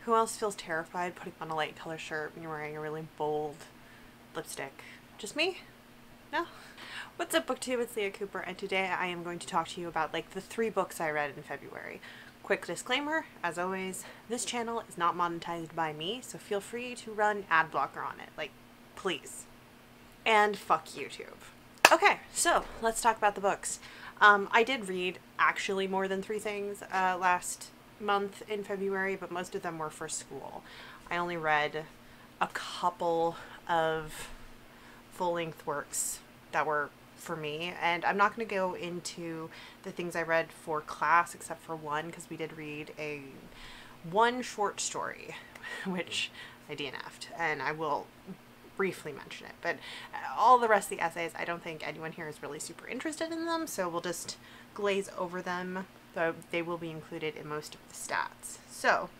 Who else feels terrified putting on a light color shirt when you're wearing a really bold lipstick? Just me? No? What's up, booktube? It's Leah Cooper, and today I am going to talk to you about like the 3 books I read in February. Quick disclaimer, as always, this channel is not monetized by me, so feel free to run ad blocker on it. Like, please. And fuck YouTube. Okay, so let's talk about the books. I did read actually more than 3 things last month in February, but most of them were for school. I only read a couple of full-length works that were for me, and I'm not going to go into the things I read for class except for one, because we did read one short story which I DNF'd, and I will briefly mention it, but all the rest of the essays, I don't think anyone here is really super interested in them, so we'll just glaze over them, though they will be included in most of the stats. So,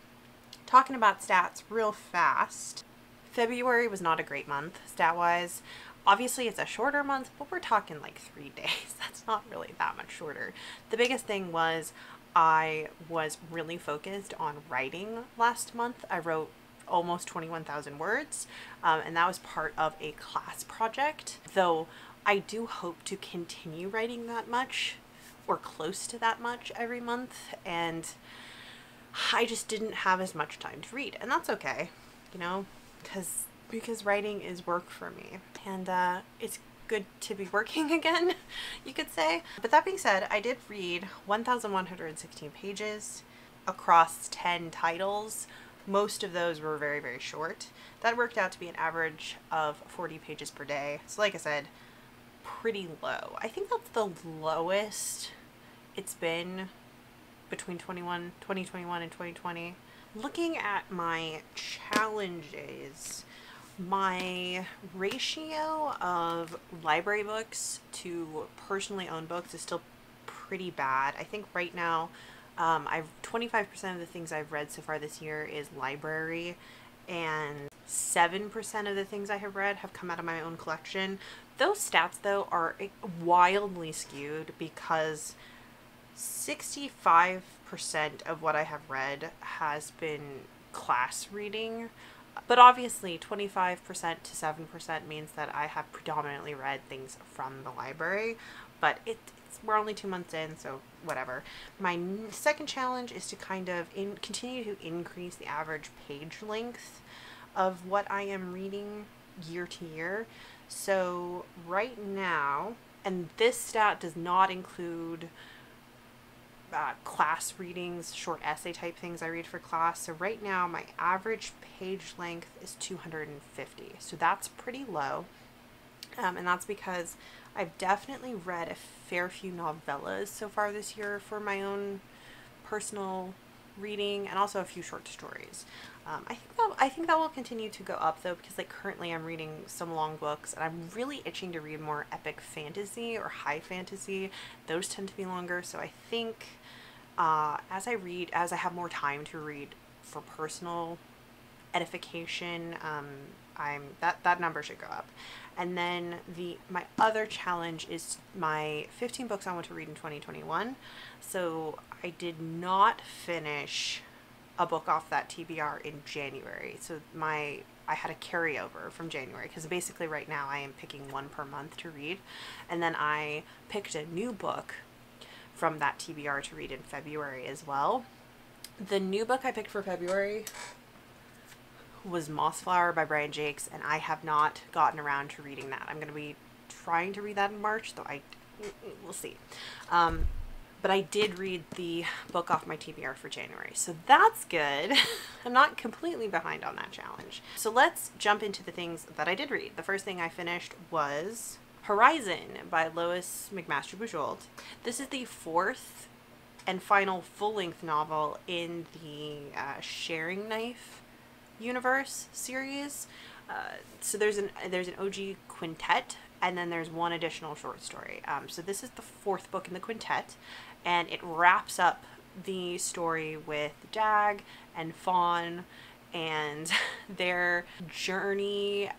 talking about stats real fast, February was not a great month stat-wise. Obviously it's a shorter month, but we're talking like 3 days. That's not really that much shorter. The biggest thing was I was really focused on writing last month. I wrote almost 21,000 words, and that was part of a class project, though I do hope to continue writing that much or close to that much every month, and I just didn't have as much time to read, and that's okay, you know, because writing is work for me, and it's good to be working again, you could say. But that being said, I did read 1,116 pages across 10 titles. Most of those were very, very short. That worked out to be an average of 40 pages per day. So like I said, pretty low. I think that's the lowest it's been between 2021 and 2020. Looking at my challenges, my ratio of library books to personally owned books is still pretty bad. I think right now, 25% of the things I've read so far this year is library, and 7% of the things I have read have come out of my own collection. Those stats, though, are wildly skewed because 65% of what I have read has been class reading, but obviously 25% to 7% means that I have predominantly read things from the library, but we're only 2 months in, so whatever. My second challenge is to kind of continue to increase the average page length of what I am reading year to year. So right now, and this stat does not include class readings, short essay type things I read for class. So right now my average page length is 250. So that's pretty low. And that's because I've definitely read a fair few novellas so far this year for my own personal reading, and also a few short stories. I think that will continue to go up, though, because like currently I'm reading some long books, and I'm really itching to read more epic fantasy or high fantasy. Those tend to be longer, so I think as I have more time to read for personal edification, that number should go up. And then my other challenge is my 15 books I want to read in 2021. So I did not finish a book off that TBR in January. So I had a carryover from January, because basically right now I am picking one per month to read. And then I picked a new book from that TBR to read in February as well. The new book I picked for February was Mossflower by Brian Jakes, and I have not gotten around to reading that. I'm going to be trying to read that in March, though we'll see. But I did read the book off my TBR for January, so that's good. I'm not completely behind on that challenge. So let's jump into the things that I did read. The first thing I finished was Horizon by Lois McMaster-Bujold. This is the 4th and final full-length novel in the Sharing Knife universe series. So there's an OG quintet, and then there's one additional short story. So this is the 4th book in the quintet, and it wraps up the story with Dag and Fawn and their journey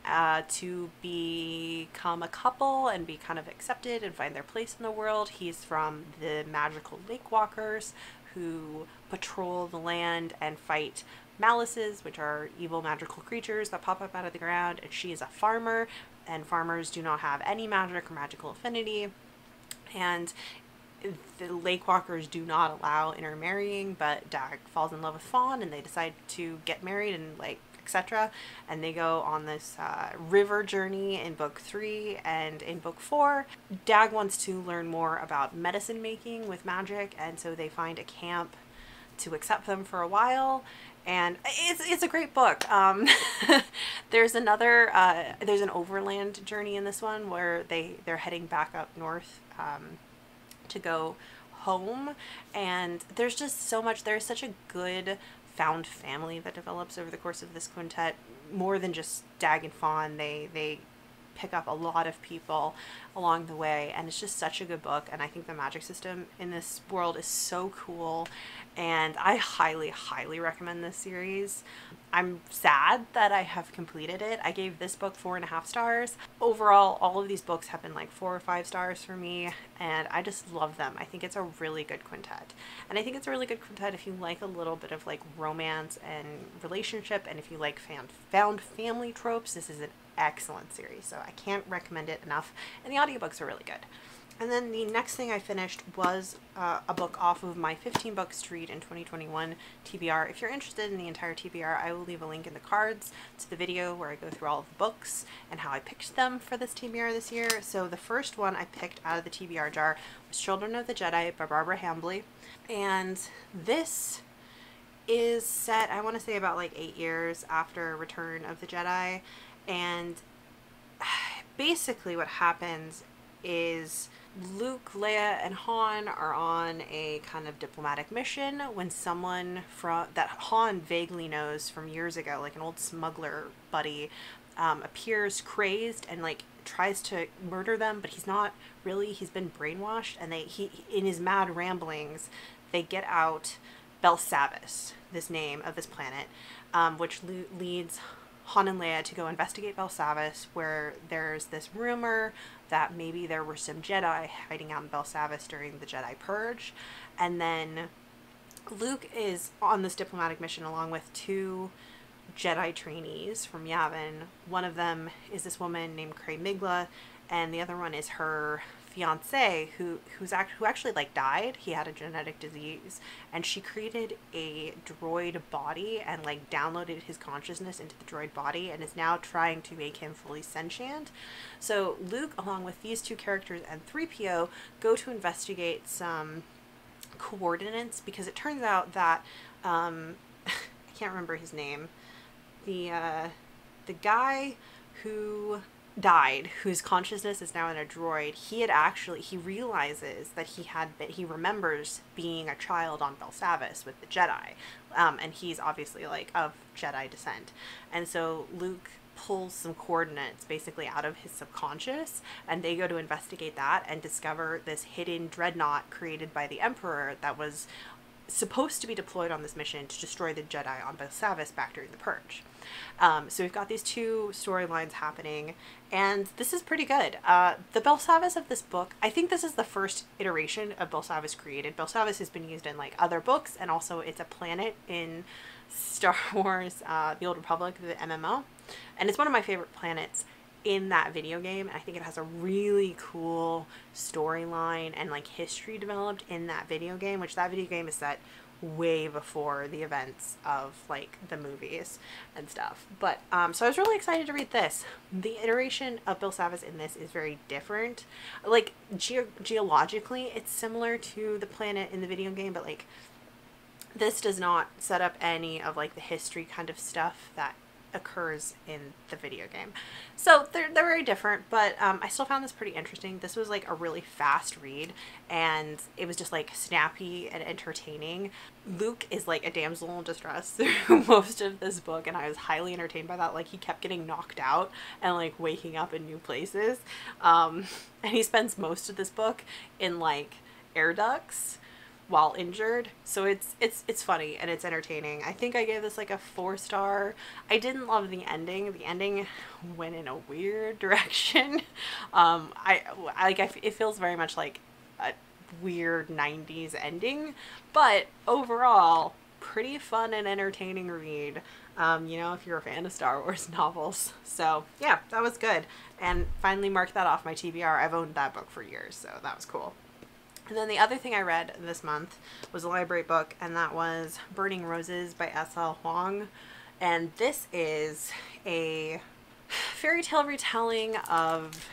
to become a couple and be kind of accepted and find their place in the world. He's from the magical lake walkers who patrol the land and fight malices, which are evil magical creatures that pop up out of the ground, and she is a farmer, and farmers do not have any magic or magical affinity. And the lake walkers do not allow intermarrying, but Dag falls in love with Fawn and they decide to get married and like etc. And they go on this river journey in book 3, and in book 4 Dag wants to learn more about medicine making with magic, and so they find a camp to accept them for a while. And it's a great book. There's another there's an overland journey in this one where they're heading back up north to go home, and there's just so much. There's such a good found family that develops over the course of this quintet, more than just Dag and Fawn. They pick up a lot of people along the way, and it's just such a good book. And I think the magic system in this world is so cool, and I highly recommend this series. I'm sad that I have completed it. I gave this book 4.5 stars. Overall, all of these books have been like 4 or 5 stars for me, and I just love them. I think it's a really good quintet. And I think it's a really good quintet if you like a little bit of like romance and relationship, and if you like found family tropes. This is an excellent series, so I can't recommend it enough, and the audiobooks are really good. And then the next thing I finished was a book off of my 15 books to read in 2021 TBR. If you're interested in the entire TBR, I will leave a link in the cards to the video where I go through all of the books and how I picked them for this TBR this year. So the first one I picked out of the TBR jar was Children of the Jedi by Barbara Hambly, and this is set, I want to say, about like 8 years after Return of the Jedi. And basically what happens is Luke, Leia, and Han are on a kind of diplomatic mission when someone that Han vaguely knows from years ago, like an old smuggler buddy, appears crazed and like tries to murder them, but he's not really. He's been brainwashed, and he in his mad ramblings they get out Belsavis, this name of this planet, which leads Han and Leia to go investigate Belsavis, where there's this rumor that maybe there were some Jedi hiding out in Belsavis during the Jedi Purge. And then Luke is on this diplomatic mission along with 2 Jedi trainees from Yavin. One of them is this woman named Cray Migla, and the other one is her fiance who actually like died. He had a genetic disease, and she created a droid body and like downloaded his consciousness into the droid body and is now trying to make him fully sentient. So Luke, along with these 2 characters and 3PO, go to investigate some coordinates, because it turns out that I can't remember his name, the guy who died, whose consciousness is now in a droid, he realizes that he remembers being a child on Belsavis with the Jedi, and he's obviously like of Jedi descent, and so Luke pulls some coordinates basically out of his subconscious, and they go to investigate that and discover this hidden dreadnought created by the Emperor that was supposed to be deployed on this mission to destroy the Jedi on Belsavis back during the Purge. So we've got these 2 storylines happening, and this is pretty good. The Belsavis of this book, I think this is the first iteration of Belsavis created. Belsavis has been used in like other books, and also it's a planet in Star Wars, The Old Republic, the MMO, and it's one of my favorite planets in that video game. I think it has a really cool storyline and like history developed in that video game, which that video game is set way before the events of like the movies and stuff. But so I was really excited to read this. The iteration of Belsavis in this is very different. Like geologically it's similar to the planet in the video game, but like this does not set up any of like the history kind of stuff that occurs in the video game. So they're very different, but I still found this pretty interesting. This was like a really fast read, and it was just like snappy and entertaining. Luke is like a damsel in distress through most of this book, and I was highly entertained by that. Like he kept getting knocked out and like waking up in new places, and he spends most of this book in like air ducts while injured, so it's funny and it's entertaining. I think I gave this like a 4 star. I didn't love the ending. The ending went in a weird direction. It feels very much like a weird 90s ending, but overall pretty fun and entertaining read, you know, if you're a fan of Star Wars novels. So yeah, that was good. And finally marked that off my TBR. I've owned that book for years, so that was cool. And then the other thing I read this month was a library book, and that was Burning Roses by S.L. Huang. And this is a fairy tale retelling of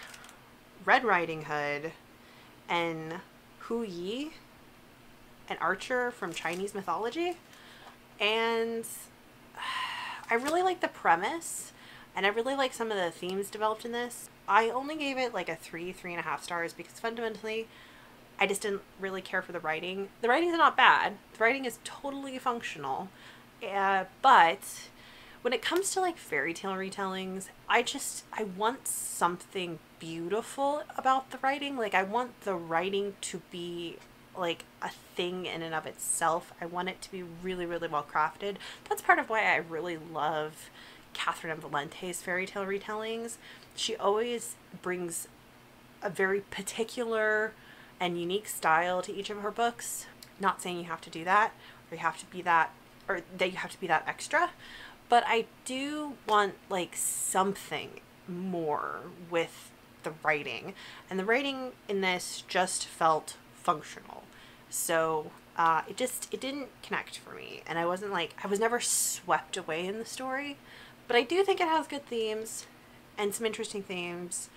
Red Riding Hood and Hu Yi, an archer from Chinese mythology. And I really like the premise, and I really like some of the themes developed in this. I only gave it like a 3.5 stars because fundamentally I just didn't really care for the writing. The writing's not bad. The writing is totally functional. But when it comes to like fairy tale retellings, I want something beautiful about the writing. Like, I want the writing to be like a thing in and of itself. I want it to be really, really well crafted. That's part of why I really love Catherine of Valente's fairy tale retellings. She always brings a very particular and unique style to each of her books. Not saying you have to do that, or you have to be that, or that you have to be that extra, but I do want like something more with the writing, and the writing in this just felt functional. So it didn't connect for me, and I was never swept away in the story, but I do think it has good themes and some interesting themes.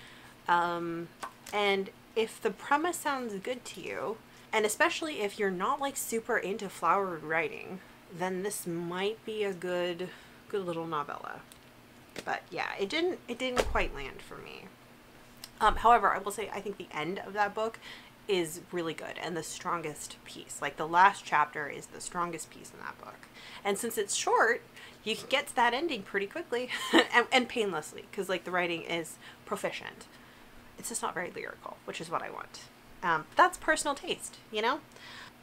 And if the premise sounds good to you, and especially if you're not like super into flowery writing, then this might be a good little novella. But yeah, it didn't quite land for me. However, I will say I think the end of that book is really good and the strongest piece. Like, the last chapter is the strongest piece in that book. And since it's short, you can get to that ending pretty quickly and painlessly, because like the writing is proficient. It's just not very lyrical, which is what I want. That's personal taste, you know?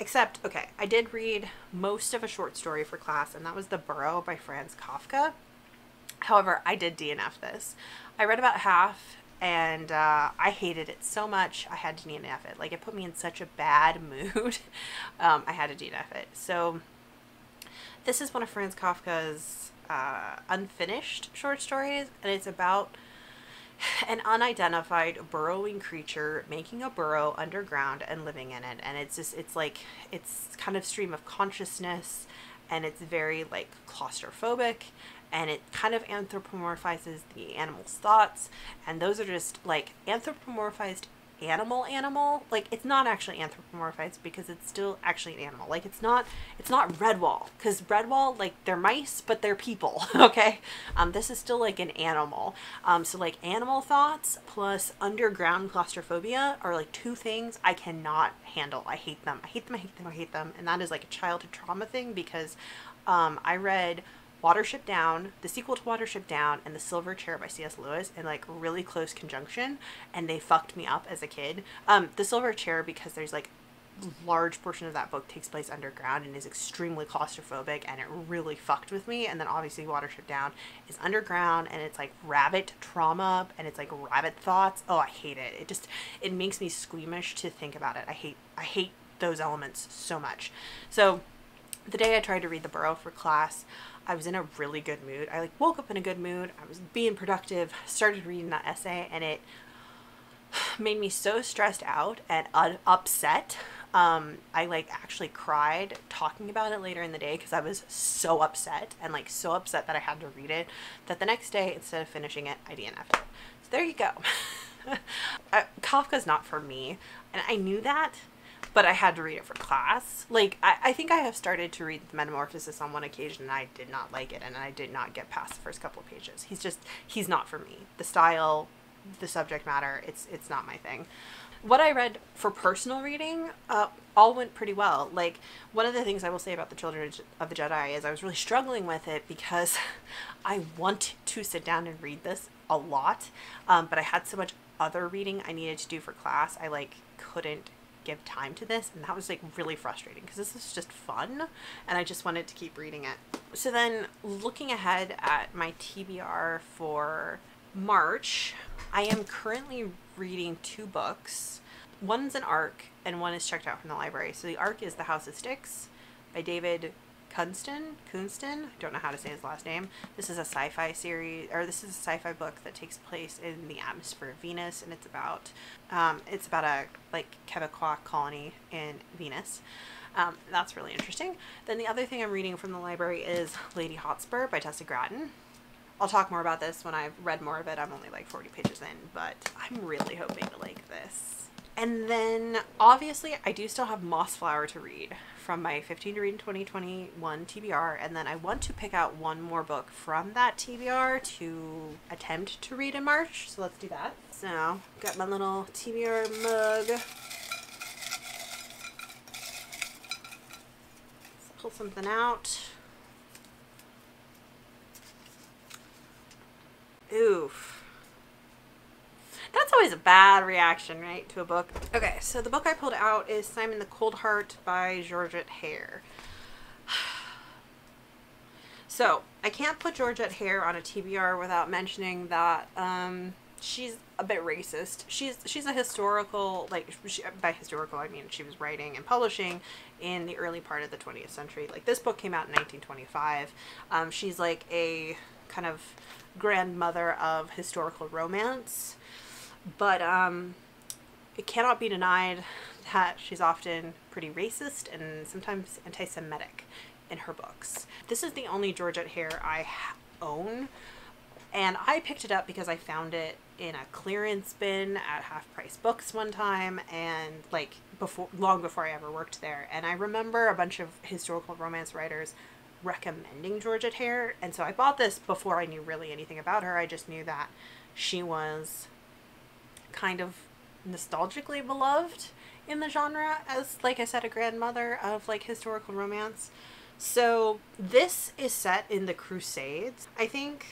Except, okay, I did read most of a short story for class, and that was The Burrow by Franz Kafka. However, I did DNF this. I read about half, and I hated it so much I had to DNF it. Like, it put me in such a bad mood. I had to DNF it. So this is one of Franz Kafka's unfinished short stories, and it's about an unidentified burrowing creature making a burrow underground and living in it. And it's kind of stream of consciousness, and it's very like claustrophobic, and it kind of anthropomorphizes the animal's thoughts, and those are just like anthropomorphized animal. Like, it's not actually anthropomorphized because it's still actually an animal. Like, it's not Redwall, because Redwall, like, they're mice but they're people. Okay, this is still like an animal. So like animal thoughts plus underground claustrophobia are like two things I cannot handle. I hate them. And that is like a childhood trauma thing, because I read Watership Down, the sequel to Watership Down, and The Silver Chair by C.S. Lewis in like really close conjunction, and they fucked me up as a kid. The Silver Chair, because there's like large portion of that book takes place underground and is extremely claustrophobic, and it really fucked with me. And then obviously Watership Down is underground, and it's like rabbit trauma, and it's like rabbit thoughts. Oh, I hate it. It makes me squeamish to think about it. I hate those elements so much. So the day I tried to read The Burrow for class, I was in a really good mood. I like woke up in a good mood. I was being productive, started reading that essay, and it made me so stressed out and upset. I like actually cried talking about it later in the day because I was so upset, and like so upset that I had to read it, that the next day, instead of finishing it, I DNF'd it. So there you go. Kafka's not for me, and I knew that, but I had to read it for class. Like, I think I have started to read The Metamorphosis on one occasion, and I did not like it, and I did not get past the first couple of pages. He's not for me. The style, the subject matter, it's not my thing. What I read for personal reading all went pretty well. Like, one of the things I will say about The Children of the Jedi is I was really struggling with it because I want to sit down and read this a lot, but I had so much other reading I needed to do for class, I like couldn't give time to this, and that was like really frustrating because this is just fun and I just wanted to keep reading it. So then, looking ahead at my TBR for March, I am currently reading 2 books. One's an ARC and one is checked out from the library. So the ARC is The House of Sticks by David Kunston, don't know how to say his last name. This is a sci-fi series, or this is a sci-fi book that takes place in the atmosphere of Venus, and it's about a like Quebecois colony in Venus. That's really interesting. Then the other thing I'm reading from the library is Lady Hotspur by Tessa Gratton. I'll talk more about this when I've read more of it. I'm only like 40 pages in, but I'm really hoping to like this. And then obviously I do still have Mossflower to read from my 15 to read in 2021 TBR, and then I want to pick out one more book from that TBR to attempt to read in March, so let's do that. So got my little TBR mug. Let's pull something out. Oof. That's always a bad reaction, right, to a book. Okay, so the book I pulled out is Simon the Cold Heart by Georgette Hare. So, I can't put Georgette Hare on a TBR without mentioning that she's a bit racist. She's a historical, by historical I mean she was writing and publishing in the early part of the 20th century. Like, this book came out in 1925. She's like a kind of grandmother of historical romance. But it cannot be denied that she's often pretty racist and sometimes anti-Semitic in her books. This is the only Georgette Hare I own, and I picked it up because I found it in a clearance bin at Half Price Books one time, and like long before I ever worked there. And I remember a bunch of historical romance writers recommending Georgette Hare, and so I bought this before I knew really anything about her. I just knew that she was kind of nostalgically beloved in the genre as, like I said, a grandmother of like historical romance. So this is set in the Crusades. I think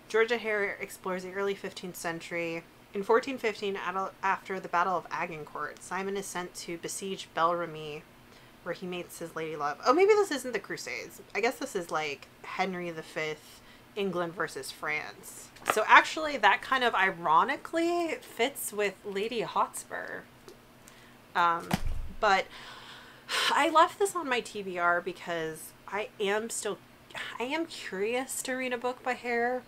Georgette Hare explores the early 15th century. In 1415, after the Battle of Agincourt, Simon is sent to besiege Belremy, where he meets his lady love. Oh, maybe this isn't the Crusades. I guess this is like Henry V, England versus France. So actually that kind of ironically fits with Lady Hotspur. But I left this on my TBR because I am curious to read a book by Hare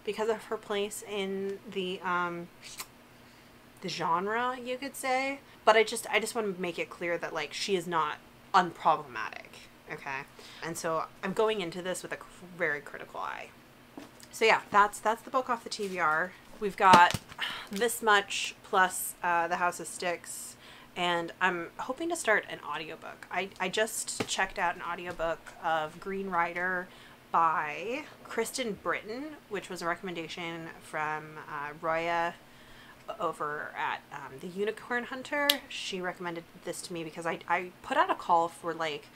because of her place in the genre, you could say. But I just want to make it clear that like she is not unproblematic, okay? And so I'm going into this with a very critical eye. So yeah, that's the book off the TBR. We've got this much plus The House of Sticks, and I'm hoping to start an audiobook. I just checked out an audiobook of Green Rider by Kristen Britton, which was a recommendation from Roya over at The Unicorn Hunter. She recommended this to me because I put out a call for like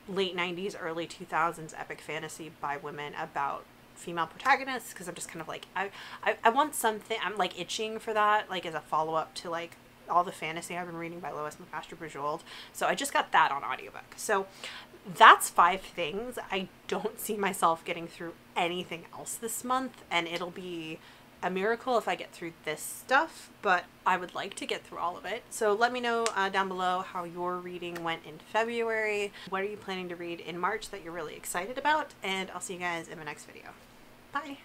late 90s, early 2000s epic fantasy by women about female protagonists, because I'm just kind of like I want something. I'm like itching for that, like as a follow-up to like all the fantasy I've been reading by Lois McMaster-Bujold. So I just got that on audiobook. So that's 5 things. I don't see myself getting through anything else this month, and it'll be a miracle if I get through this stuff, but I would like to get through all of it. So let me know down below how your reading went in February. What are you planning to read in March that you're really excited about? And I'll see you guys in my next video. Bye!